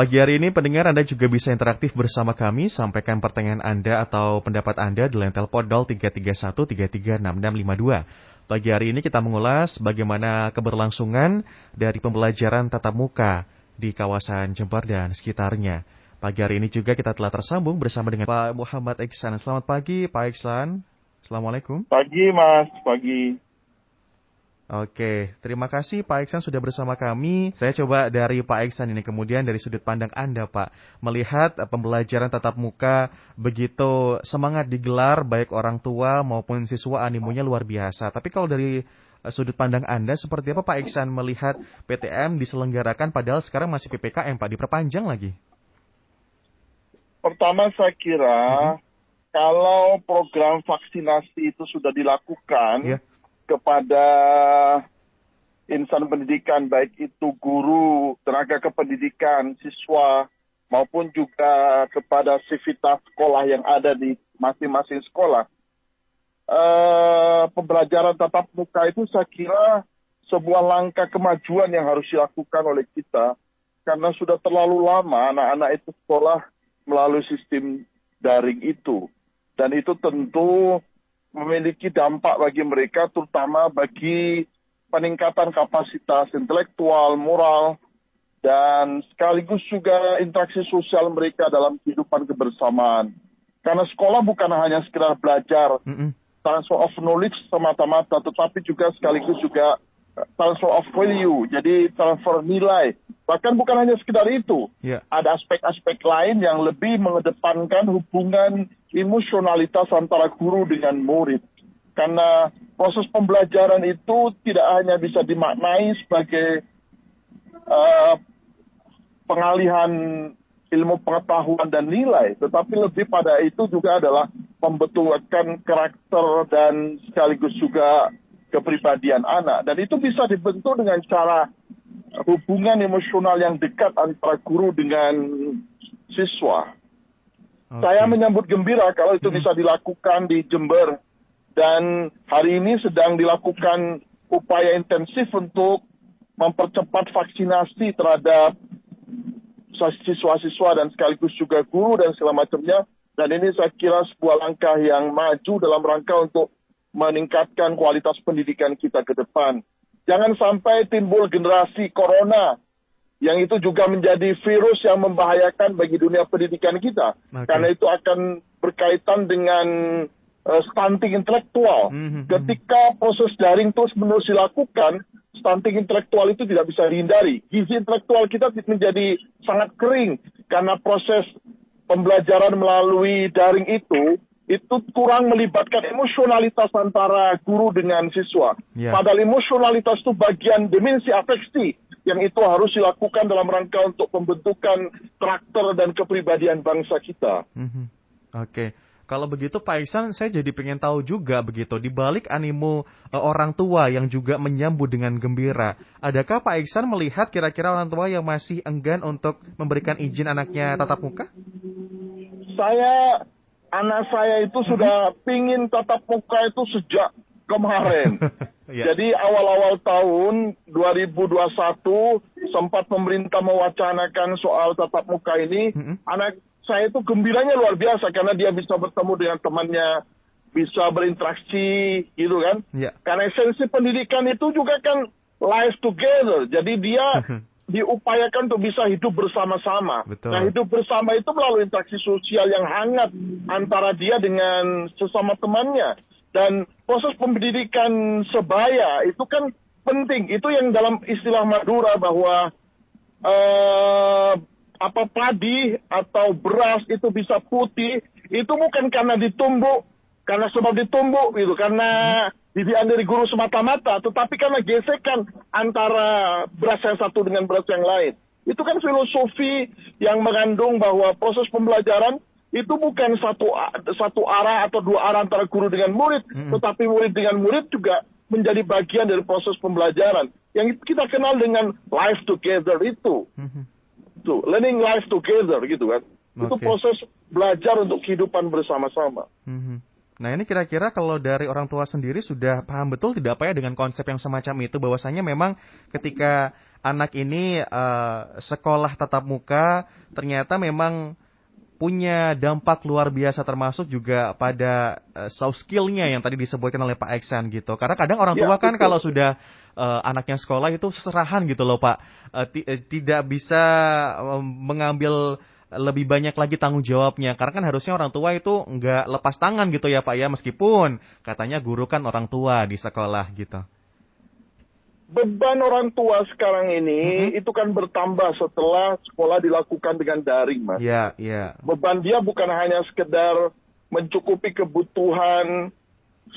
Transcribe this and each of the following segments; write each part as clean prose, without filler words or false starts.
Pagi hari ini pendengar Anda juga bisa interaktif bersama kami, sampaikan pertanyaan Anda atau pendapat Anda di line telepon 0331336652. Pagi hari ini kita mengulas bagaimana keberlangsungan dari pembelajaran tatap muka di kawasan Jember dan sekitarnya. Pagi hari ini juga kita telah tersambung bersama dengan Pak Muhammad Iksan. Selamat pagi Pak Iksan. Assalamualaikum. Pagi Mas, pagi. Oke, terima kasih Pak Iksan sudah bersama kami. Saya coba dari Pak Iksan ini, kemudian dari sudut pandang Anda Pak, melihat pembelajaran tatap muka begitu semangat digelar, baik orang tua maupun siswa animonya luar biasa. Tapi kalau dari sudut pandang Anda, seperti apa Pak Iksan melihat PTM diselenggarakan padahal sekarang masih PPKM Pak, diperpanjang lagi? Pertama saya kira kalau program vaksinasi itu sudah dilakukan kepada insan pendidikan, baik itu guru, tenaga kependidikan, siswa, maupun juga kepada sivitas sekolah yang ada di masing-masing sekolah. Pembelajaran tatap muka itu saya kira sebuah langkah kemajuan yang harus dilakukan oleh kita, karena sudah terlalu lama anak-anak itu sekolah melalui sistem daring itu. Dan itu tentu memiliki dampak bagi mereka, terutama bagi peningkatan kapasitas intelektual, moral, dan sekaligus juga interaksi sosial mereka dalam kehidupan kebersamaan. Karena sekolah bukan hanya sekedar belajar, transfer of knowledge semata-mata, tetapi juga sekaligus juga transfer of value, jadi transfer nilai. Bahkan bukan hanya sekedar itu, ada aspek-aspek lain yang lebih mengedepankan hubungan emosionalitas antara guru dengan murid. Karena proses pembelajaran itu tidak hanya bisa dimaknai sebagai pengalihan ilmu pengetahuan dan nilai, tetapi lebih pada itu juga adalah pembetulkan karakter dan sekaligus juga kepribadian anak. Dan itu bisa dibentuk dengan cara hubungan emosional yang dekat antara guru dengan siswa. Saya menyambut gembira kalau itu bisa dilakukan di Jember. Dan hari ini sedang dilakukan upaya intensif untuk mempercepat vaksinasi terhadap siswa-siswa dan sekaligus juga guru dan segala macamnya. Dan ini saya kira sebuah langkah yang maju dalam rangka untuk meningkatkan kualitas pendidikan kita ke depan. Jangan sampai timbul generasi corona yang itu juga menjadi virus yang membahayakan bagi dunia pendidikan kita. Karena itu akan berkaitan dengan stunting intelektual. Ketika proses daring terus-menerus dilakukan, stunting intelektual itu tidak bisa dihindari. Gizi intelektual kita menjadi sangat kering karena proses pembelajaran melalui daring itu kurang melibatkan emosionalitas antara guru dengan siswa. Padahal emosionalitas itu bagian dimensi afeksi yang itu harus dilakukan dalam rangka untuk pembentukan karakter dan kepribadian bangsa kita. Oke. Kalau begitu Pak Iksan, saya jadi pengen tahu juga begitu, di balik animo orang tua yang juga menyambut dengan gembira, adakah Pak Iksan melihat kira-kira orang tua yang masih enggan untuk memberikan izin anaknya tatap muka? Anak saya itu sudah pingin tatap muka itu sejak kemarin. Jadi awal-awal tahun 2021 sempat pemerintah mewacanakan soal tatap muka ini. Anak saya itu gembiranya luar biasa karena dia bisa bertemu dengan temannya, bisa berinteraksi gitu kan. Karena esensi pendidikan itu juga kan life together. Jadi dia diupayakan untuk bisa hidup bersama-sama. Nah, hidup bersama itu melalui interaksi sosial yang hangat antara dia dengan sesama temannya. Dan proses pendidikan sebaya itu kan penting. Itu yang dalam istilah Madura bahwa padi atau beras itu bisa putih, itu bukan karena ditumbuk, karena sebab ditumbuk gitu, karena didikan dari guru semata-mata, tetapi karena gesekan antara beras yang satu dengan beras yang lain. Itu kan filosofi yang mengandung bahwa proses pembelajaran itu bukan satu arah atau dua arah antara guru dengan murid, tetapi murid dengan murid juga menjadi bagian dari proses pembelajaran. Yang kita kenal dengan life together itu. Learning life together gitu kan. Itu proses belajar untuk kehidupan bersama-sama. Nah ini kira-kira kalau dari orang tua sendiri sudah paham betul tidak Pak ya dengan konsep yang semacam itu, bahwasanya memang ketika anak ini sekolah tatap muka ternyata memang punya dampak luar biasa, termasuk juga pada soft skill-nya yang tadi disebutkan oleh Pak Iksan gitu. Karena kadang orang tua kan kalau sudah anaknya sekolah itu seserahan gitu loh Pak. Tidak bisa mengambil lebih banyak lagi tanggung jawabnya. Karena kan harusnya orang tua itu nggak lepas tangan gitu ya Pak ya, meskipun katanya guru kan orang tua di sekolah gitu. Beban orang tua sekarang ini itu kan bertambah setelah sekolah dilakukan dengan daring, Mas. Iya, iya. Beban dia bukan hanya sekedar mencukupi kebutuhan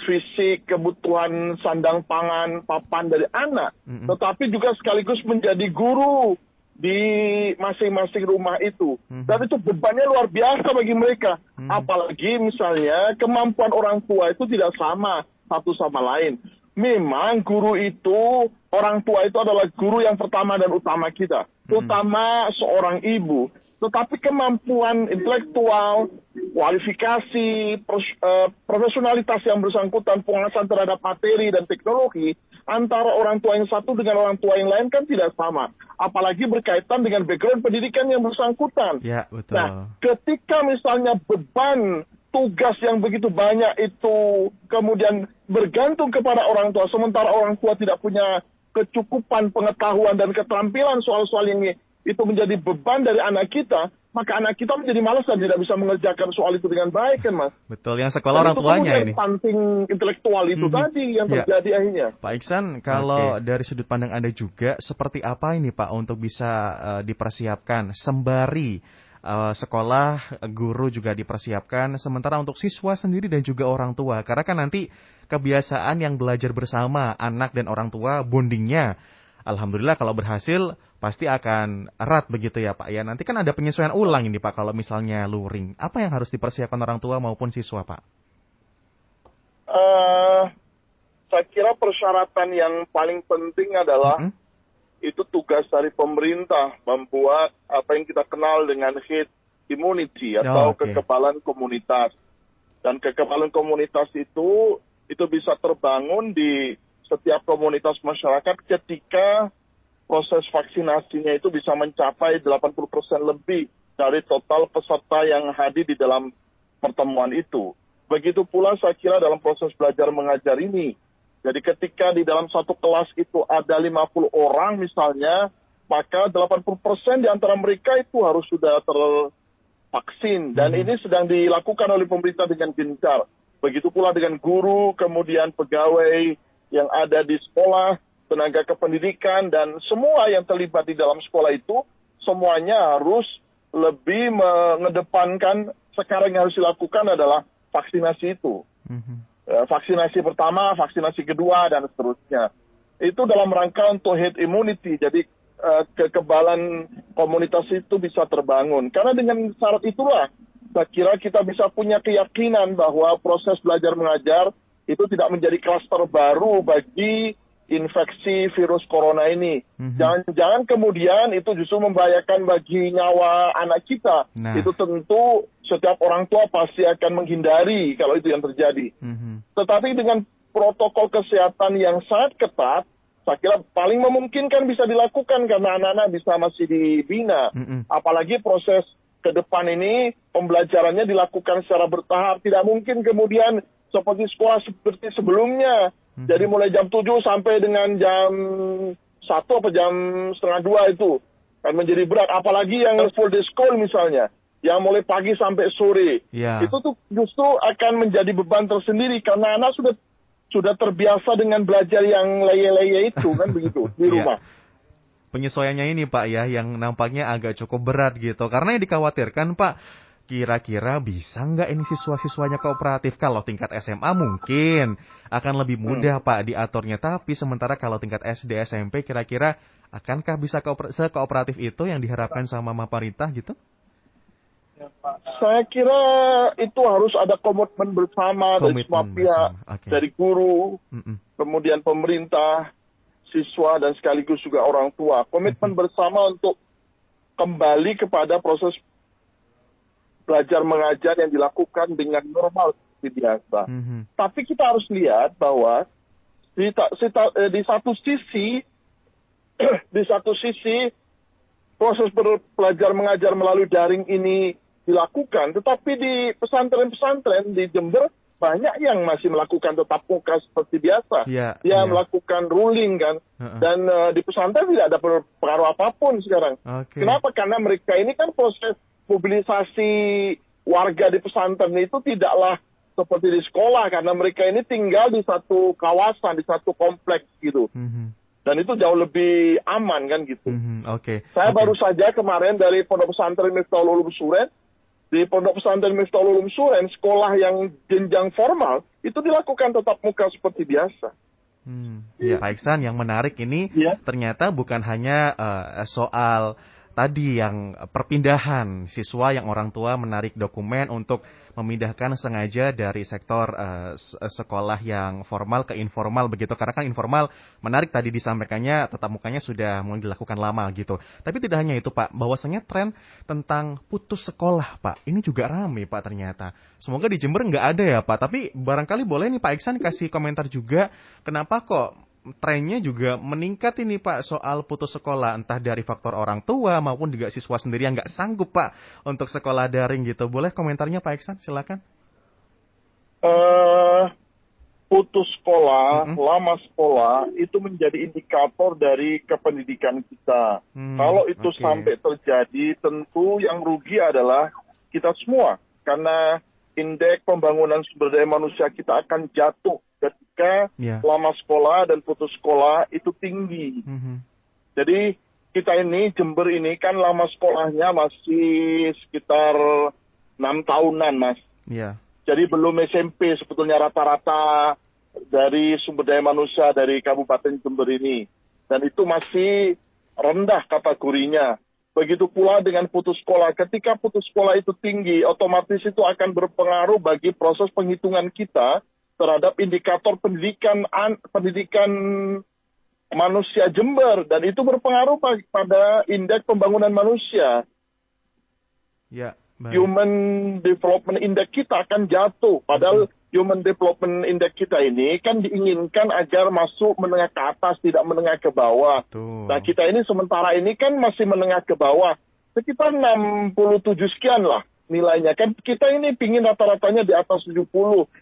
fisik, kebutuhan sandang pangan, papan dari anak, tetapi juga sekaligus menjadi guru di masing-masing rumah itu. Dan itu bebannya luar biasa bagi mereka. Apalagi misalnya kemampuan orang tua itu tidak sama satu sama lain. Memang guru itu, orang tua itu adalah guru yang pertama dan utama kita, terutama seorang ibu. Tetapi kemampuan intelektual, kualifikasi, profesionalitas yang bersangkutan, penguasaan terhadap materi dan teknologi antara orang tua yang satu dengan orang tua yang lain kan tidak sama. Apalagi berkaitan dengan background pendidikan yang bersangkutan. Ya, betul. Nah, ketika misalnya beban tugas yang begitu banyak itu kemudian bergantung kepada orang tua, sementara orang tua tidak punya kecukupan pengetahuan dan keterampilan soal-soal ini, itu menjadi beban dari anak kita, maka anak kita menjadi malas dan tidak bisa mengerjakan soal itu dengan baik kan Mas. Betul, yang sekolah orang tuanya ini. Stunting intelektual itu tadi yang terjadi akhirnya. Pak Iksan, kalau dari sudut pandang Anda juga, seperti apa ini Pak untuk bisa dipersiapkan sembari sekolah, guru juga dipersiapkan, sementara untuk siswa sendiri dan juga orang tua. Karena kan nanti kebiasaan yang belajar bersama anak dan orang tua, bondingnya, alhamdulillah kalau berhasil pasti akan erat begitu ya Pak ya. Nanti kan ada penyesuaian ulang ini Pak kalau misalnya luring. Apa yang harus dipersiapkan orang tua maupun siswa Pak? Saya kira persyaratan yang paling penting adalah itu tugas dari pemerintah membuat apa yang kita kenal dengan herd immunity atau kekebalan komunitas. Dan kekebalan komunitas itu bisa terbangun di setiap komunitas masyarakat ketika proses vaksinasinya itu bisa mencapai 80% lebih dari total peserta yang hadir di dalam pertemuan itu. Begitu pula saya kira dalam proses belajar mengajar ini. Jadi ketika di dalam satu kelas itu ada 50 orang misalnya, maka 80% di antara mereka itu harus sudah tervaksin. Dan ini sedang dilakukan oleh pemerintah dengan gencar. Begitu pula dengan guru, kemudian pegawai yang ada di sekolah, tenaga kependidikan, dan semua yang terlibat di dalam sekolah itu, semuanya harus lebih mengedepankan sekarang yang harus dilakukan adalah vaksinasi itu. Vaksinasi pertama, vaksinasi kedua, dan seterusnya. Itu dalam rangka untuk herd immunity, jadi kekebalan komunitas itu bisa terbangun. Karena dengan syarat itulah, saya kira kita bisa punya keyakinan bahwa proses belajar mengajar itu tidak menjadi klaster baru bagi infeksi virus corona ini. Jangan kemudian itu justru membahayakan bagi nyawa anak kita. Itu tentu setiap orang tua pasti akan menghindari kalau itu yang terjadi. Tetapi dengan protokol kesehatan yang sangat ketat, saya kira paling memungkinkan bisa dilakukan karena anak-anak bisa masih dibina. Apalagi proses ke depan ini pembelajarannya dilakukan secara bertahap. Tidak mungkin kemudian seperti sekolah seperti sebelumnya. Jadi mulai jam 7 sampai dengan jam 1 atau jam setengah 2 itu kan menjadi berat. Apalagi yang full day school misalnya, yang mulai pagi sampai sore. Itu tuh justru akan menjadi beban tersendiri karena anak sudah terbiasa dengan belajar yang leye-leye itu kan begitu di rumah. Penyesuaiannya ini Pak ya, yang nampaknya agak cukup berat gitu. Karena yang dikhawatirkan Pak, kira-kira bisa nggak ini siswa-siswanya kooperatif? Kalau tingkat SMA mungkin akan lebih mudah Pak diaturnya. Tapi sementara kalau tingkat SD, SMP kira-kira akankah bisa sekooperatif itu yang diharapkan sama pemerintah gitu? Saya kira itu harus ada komitmen bersama dari semua pihak, dari guru, kemudian pemerintah, siswa, dan sekaligus juga orang tua. Komitmen bersama untuk kembali kepada proses belajar mengajar yang dilakukan dengan normal seperti biasa. Tapi kita harus lihat bahwa di satu sisi di satu sisi proses belajar mengajar melalui daring ini dilakukan, tetapi di pesantren-pesantren di Jember banyak yang masih melakukan tatap muka seperti biasa. Dia melakukan ruling kan, dan di pesantren tidak ada pengaruh apapun sekarang. Kenapa? Karena mereka ini kan proses mobilisasi warga di pesantren itu tidaklah seperti di sekolah, karena mereka ini tinggal di satu kawasan, di satu kompleks gitu. Dan itu jauh lebih aman kan gitu. Saya baru saja kemarin dari Pondok Pesantren Miftahul Ulum Suren. Di Pondok Pesantren Miftahul Ulum Suren, sekolah yang jenjang formal, itu dilakukan tatap muka seperti biasa. Pak Iksan, yang menarik ini ternyata bukan hanya soal tadi yang perpindahan siswa yang orang tua menarik dokumen untuk memindahkan sengaja dari sektor sekolah yang formal ke informal begitu. Karena kan informal menarik tadi disampaikannya tatap mukanya sudah mulai dilakukan lama gitu. Tapi tidak hanya itu Pak, bahwasanya tren tentang putus sekolah Pak, ini juga ramai Pak ternyata. Semoga di Jember nggak ada ya Pak, tapi barangkali boleh nih Pak Iksan kasih komentar juga kenapa kok trennya juga meningkat ini Pak soal putus sekolah, entah dari faktor orang tua maupun juga siswa sendiri yang nggak sanggup Pak untuk sekolah daring gitu. Boleh komentarnya Pak Iksan, silakan. Putus sekolah, lama sekolah itu menjadi indikator dari kependidikan kita. Kalau itu sampai terjadi, tentu yang rugi adalah kita semua, karena indeks pembangunan sumber daya manusia kita akan jatuh ketika lama sekolah dan putus sekolah itu tinggi. Jadi kita ini, Jember ini kan lama sekolahnya masih sekitar 6 tahunan Mas. Jadi belum SMP sebetulnya rata-rata dari sumber daya manusia dari Kabupaten Jember ini. Dan itu masih rendah kategorinya. Begitu pula dengan putus sekolah. Ketika putus sekolah itu tinggi, otomatis itu akan berpengaruh bagi proses penghitungan kita terhadap indikator pendidikan manusia Jember, dan itu berpengaruh pada indeks pembangunan manusia. Human Development Index kita akan jatuh, padahal Human Development Index kita ini kan diinginkan agar masuk menengah ke atas, tidak menengah ke bawah. Nah kita ini sementara ini kan masih menengah ke bawah, sekitar 67 sekian lah nilainya. Kan kita ini pingin rata-ratanya di atas 70,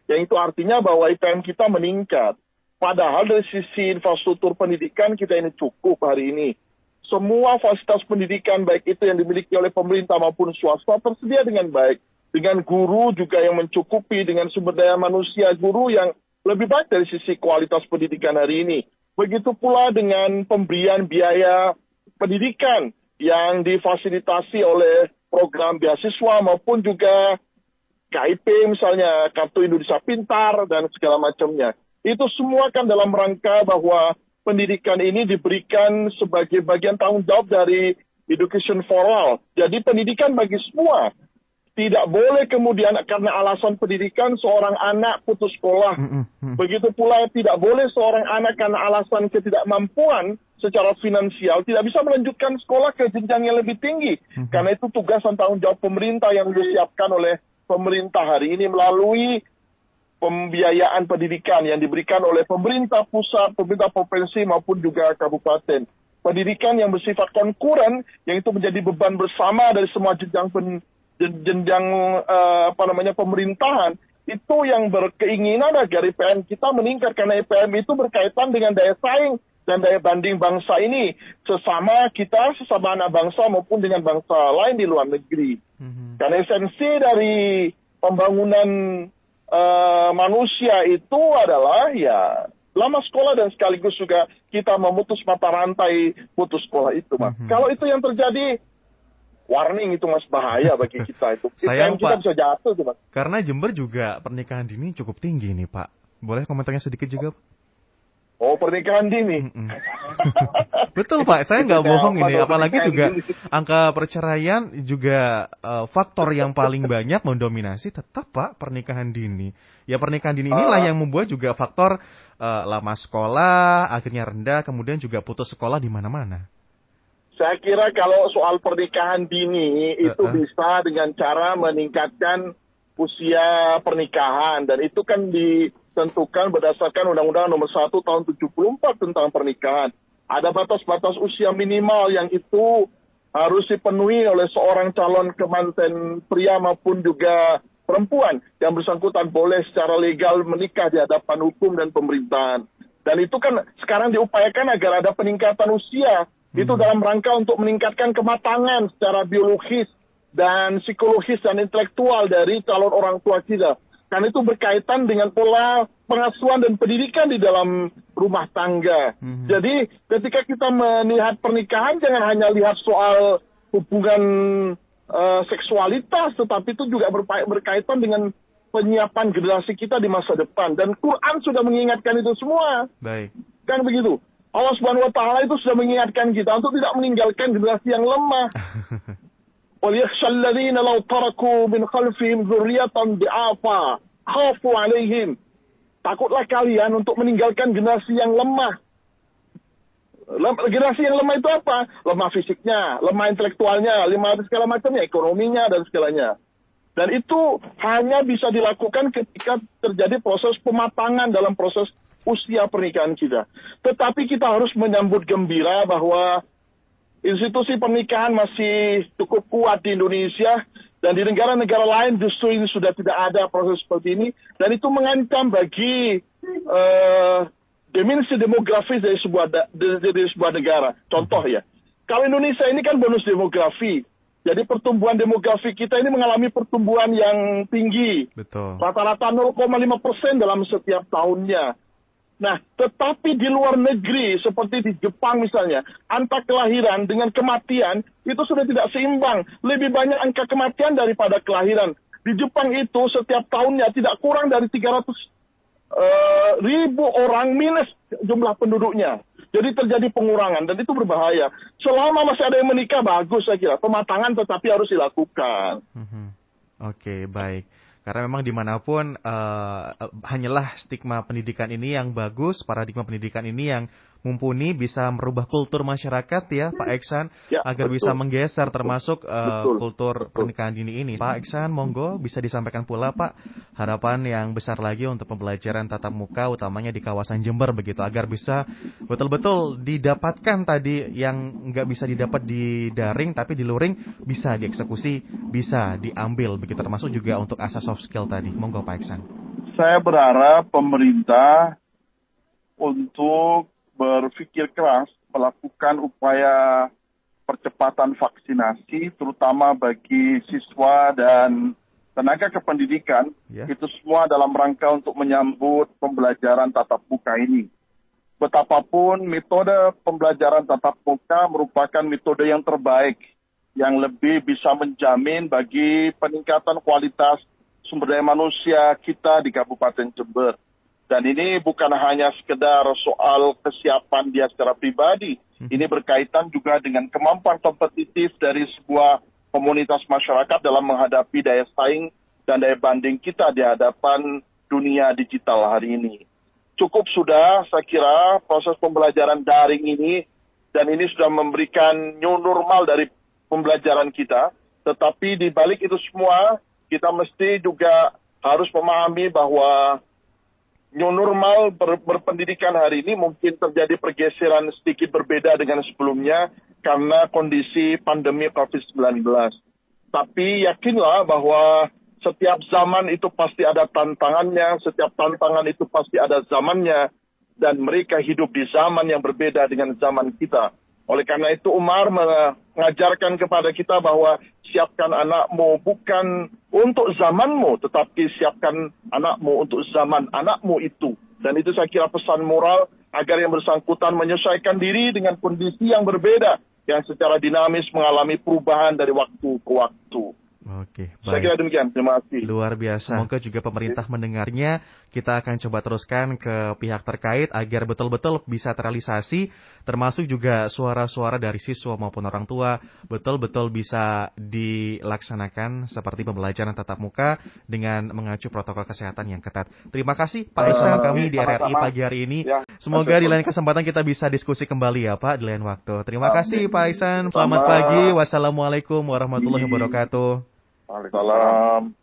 yang itu artinya bahwa IPM kita meningkat. Padahal dari sisi infrastruktur pendidikan kita ini cukup hari ini. Semua fasilitas pendidikan baik itu yang dimiliki oleh pemerintah maupun swasta tersedia dengan baik. Dengan guru juga yang mencukupi, dengan sumber daya manusia guru yang lebih baik dari sisi kualitas pendidikan hari ini. Begitu pula dengan pemberian biaya pendidikan yang difasilitasi oleh program beasiswa maupun juga KIP misalnya, Kartu Indonesia Pintar dan segala macamnya. Itu semua kan dalam rangka bahwa pendidikan ini diberikan sebagai bagian tanggung jawab dari education for all. Jadi pendidikan bagi semua. Tidak boleh kemudian karena alasan pendidikan seorang anak putus sekolah. Begitu pula tidak boleh seorang anak karena alasan ketidakmampuan secara finansial tidak bisa melanjutkan sekolah ke jenjang yang lebih tinggi. Karena itu tugas dan tanggung jawab pemerintah yang disiapkan oleh pemerintah hari ini melalui pembiayaan pendidikan yang diberikan oleh pemerintah pusat, pemerintah provinsi maupun juga kabupaten. Pendidikan yang bersifat konkuren, yang itu menjadi beban bersama dari semua jenjang pemerintahan, itu yang berkeinginan agar IPM kita meningkat, karena IPM itu berkaitan dengan daya saing dan daya banding bangsa ini sesama anak bangsa maupun dengan bangsa lain di luar negeri. Karena esensi dari pembangunan manusia itu adalah ya lama sekolah dan sekaligus juga kita memutus mata rantai putus sekolah itu, Mas. Kalau itu yang terjadi, warning itu Mas, bahaya bagi kita itu. Sayang kita Pak, bisa jatuh tuh, Mas. Karena Jember juga pernikahan dini cukup tinggi nih Pak. Boleh komentarnya sedikit juga? Oh, pernikahan dini. Betul Pak, saya nggak bohong ini. Apalagi juga angka perceraian juga faktor yang paling banyak mendominasi tetap Pak pernikahan dini. Ya pernikahan dini inilah yang membuat juga faktor lama sekolah, akhirnya rendah, kemudian juga putus sekolah di mana-mana. Saya kira kalau soal pernikahan dini itu bisa dengan cara meningkatkan usia pernikahan, dan itu kan ditentukan berdasarkan Undang-Undang Nomor 1 Tahun 74 tentang pernikahan. Ada batas-batas usia minimal yang itu harus dipenuhi oleh seorang calon kemanten pria maupun juga perempuan. Yang bersangkutan boleh secara legal menikah di hadapan hukum dan pemerintahan. Dan itu kan sekarang diupayakan agar ada peningkatan usia. Itu dalam rangka untuk meningkatkan kematangan secara biologis dan psikologis dan intelektual dari calon orang tua kita. Karena itu berkaitan dengan pola pengasuhan dan pendidikan di dalam rumah tangga. Jadi ketika kita melihat pernikahan, jangan hanya lihat soal hubungan seksualitas, tetapi itu juga berkaitan dengan penyiapan generasi kita di masa depan. Dan Quran sudah mengingatkan itu semua. Baik. Kan begitu. Allah Subhanahu wa Ta'ala itu sudah mengingatkan kita untuk tidak meninggalkan generasi yang lemah. وَلْيَخْشَى الَّذِينَ لَوْ تَرَكُوا مِنْ خَلْفِهِمْ ذُرِّيَّةً ضِعَافًا خَافُوا عَلَيْهِمْ. Takutlah kalian untuk meninggalkan generasi yang lemah. Generasi yang lemah itu apa? Lemah fisiknya, lemah intelektualnya, lemah segala macamnya, ekonominya dan segalanya. Dan itu hanya bisa dilakukan ketika terjadi proses pematangan dalam proses usia pernikahan kita. Tetapi kita harus menyambut gembira bahwa institusi pernikahan masih cukup kuat di Indonesia, dan di negara-negara lain justru ini sudah tidak ada proses seperti ini, dan itu mengancam bagi dimensi demografis dari sebuah negara. Contoh ya, kalau Indonesia ini kan bonus demografi, jadi pertumbuhan demografi kita ini mengalami pertumbuhan yang tinggi, Betul. rata-rata 0,5% dalam setiap tahunnya. Nah, tetapi di luar negeri, seperti di Jepang misalnya, angka kelahiran dengan kematian itu sudah tidak seimbang. Lebih banyak angka kematian daripada kelahiran. Di Jepang itu setiap tahunnya tidak kurang dari 300.000 orang minus jumlah penduduknya. Jadi terjadi pengurangan, dan itu berbahaya. Selama masih ada yang menikah, bagus saya kira. Pematangan tetapi harus dilakukan. Oke, baik. Karena memang dimanapun hanyalah stigma pendidikan ini yang bagus, paradigma pendidikan ini yang mumpuni bisa merubah kultur masyarakat ya Pak Iksan, Ya, agar betul. bisa menggeser termasuk kultur Betul. pernikahan dini ini. Pak Iksan, monggo bisa disampaikan pula Pak harapan yang besar lagi untuk pembelajaran tatap muka utamanya di kawasan Jember begitu, agar bisa betul-betul didapatkan tadi yang nggak bisa didapat di daring tapi di luring bisa dieksekusi, bisa diambil begitu, termasuk juga untuk asas soft skill tadi. Monggo Pak Iksan. Saya berharap pemerintah untuk berpikir keras melakukan upaya percepatan vaksinasi, terutama bagi siswa dan tenaga kependidikan, itu semua dalam rangka untuk menyambut pembelajaran tatap muka ini. Betapapun metode pembelajaran tatap muka merupakan metode yang terbaik, yang lebih bisa menjamin bagi peningkatan kualitas sumber daya manusia kita di Kabupaten Jember. Dan ini bukan hanya sekedar soal kesiapan dia secara pribadi. Ini berkaitan juga dengan kemampuan kompetitif dari sebuah komunitas masyarakat dalam menghadapi daya saing dan daya banding kita di hadapan dunia digital hari ini. Cukup sudah, saya kira, proses pembelajaran daring ini, dan ini sudah memberikan new normal dari pembelajaran kita. Tetapi di balik itu semua, kita mesti juga harus memahami bahwa new normal berpendidikan hari ini mungkin terjadi pergeseran sedikit berbeda dengan sebelumnya karena kondisi pandemi COVID-19. Tapi yakinlah bahwa setiap zaman itu pasti ada tantangannya, setiap tantangan itu pasti ada zamannya, dan mereka hidup di zaman yang berbeda dengan zaman kita. Oleh karena itu Umar mengajarkan kepada kita bahwa siapkan anakmu bukan untuk zamanmu, tetapi siapkan anakmu untuk zaman anakmu itu. Dan itu saya kira pesan moral agar yang bersangkutan menyesuaikan diri dengan kondisi yang berbeda, yang secara dinamis mengalami perubahan dari waktu ke waktu. Oke, baik. Saya kira demikian, terima kasih. Luar biasa. Semoga juga pemerintah mendengarnya. Kita akan coba teruskan ke pihak terkait agar betul-betul bisa terrealisasi, termasuk juga suara-suara dari siswa maupun orang tua betul-betul bisa dilaksanakan seperti pembelajaran tatap muka dengan mengacu protokol kesehatan yang ketat. Terima kasih Pak Iksan kami di RRI pagi hari ini. Semoga di lain kesempatan kita bisa diskusi kembali ya Pak di lain waktu. Terima kasih Pak Iksan. Selamat pagi. Wassalamualaikum warahmatullahi wabarakatuh. Waalaikumsalam.